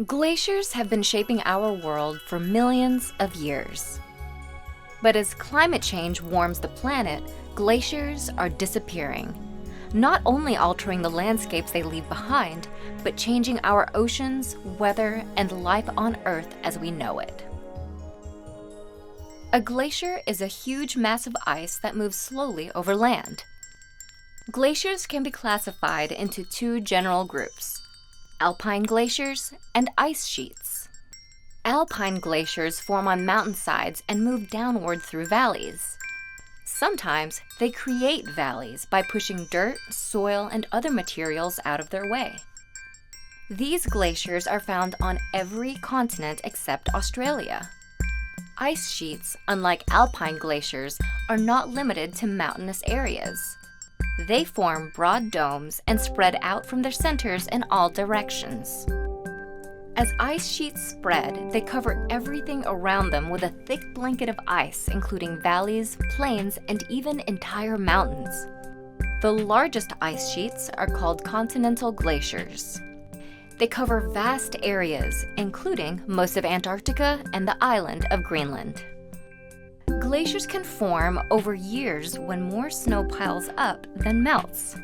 Glaciers have been shaping our world for millions of years. But as climate change warms the planet, glaciers are disappearing, not only altering the landscapes they leave behind, but changing our oceans, weather, and life on Earth as we know it. A glacier is a huge mass of ice that moves slowly over land. Glaciers can be classified into two general groups: alpine glaciers and ice sheets. Alpine glaciers form on mountainsides and move downward through valleys. Sometimes they create valleys by pushing dirt, soil, and other materials out of their way. These glaciers are found on every continent except Australia. Ice sheets, unlike alpine glaciers, are not limited to mountainous areas. They form broad domes and spread out from their centers in all directions. As ice sheets spread, they cover everything around them with a thick blanket of ice, including valleys, plains, and even entire mountains. The largest ice sheets are called Continental Glaciers. They cover vast areas, including most of Antarctica and the island of Greenland. Glaciers can form over years when more snow piles up than melts.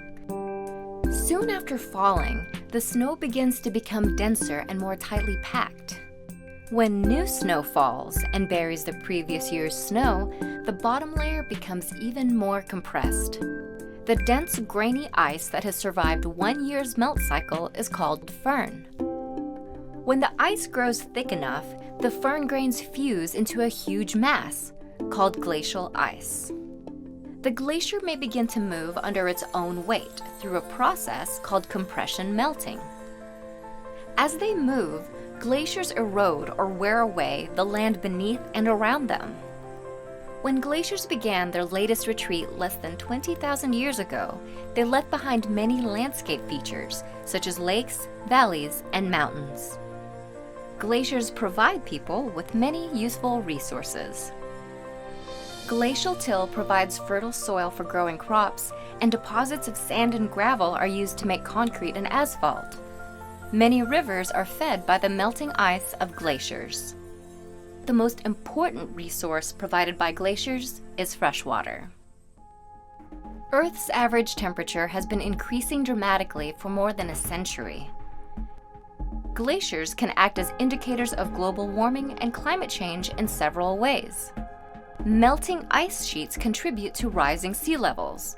Soon after falling, the snow begins to become denser and more tightly packed. When new snow falls and buries the previous year's snow, the bottom layer becomes even more compressed. The dense, grainy ice that has survived 1 year's melt cycle is called firn. When the ice grows thick enough, the firn grains fuse into a huge mass, called glacial ice. The glacier may begin to move under its own weight through a process called compression melting. As they move, glaciers erode or wear away the land beneath and around them. When glaciers began their latest retreat less than 20,000 years ago, they left behind many landscape features, such as lakes, valleys, and mountains. Glaciers provide people with many useful resources. Glacial till provides fertile soil for growing crops, and deposits of sand and gravel are used to make concrete and asphalt. Many rivers are fed by the melting ice of glaciers. The most important resource provided by glaciers is fresh water. Earth's average temperature has been increasing dramatically for more than a century. Glaciers can act as indicators of global warming and climate change in several ways. Melting ice sheets contribute to rising sea levels.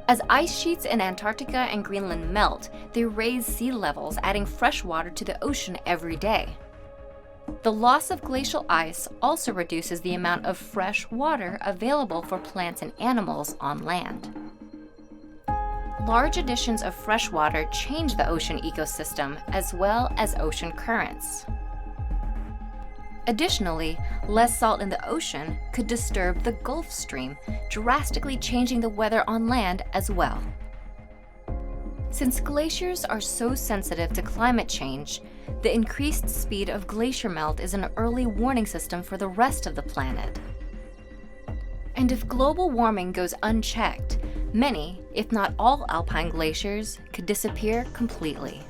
As ice sheets in Antarctica and Greenland melt, they raise sea levels, adding fresh water to the ocean every day. The loss of glacial ice also reduces the amount of fresh water available for plants and animals on land. Large additions of fresh water change the ocean ecosystem as well as ocean currents. Additionally, less salt in the ocean could disturb the Gulf Stream, drastically changing the weather on land as well. Since glaciers are so sensitive to climate change, the increased speed of glacier melt is an early warning system for the rest of the planet. And if global warming goes unchecked, many, if not all alpine glaciers could disappear completely.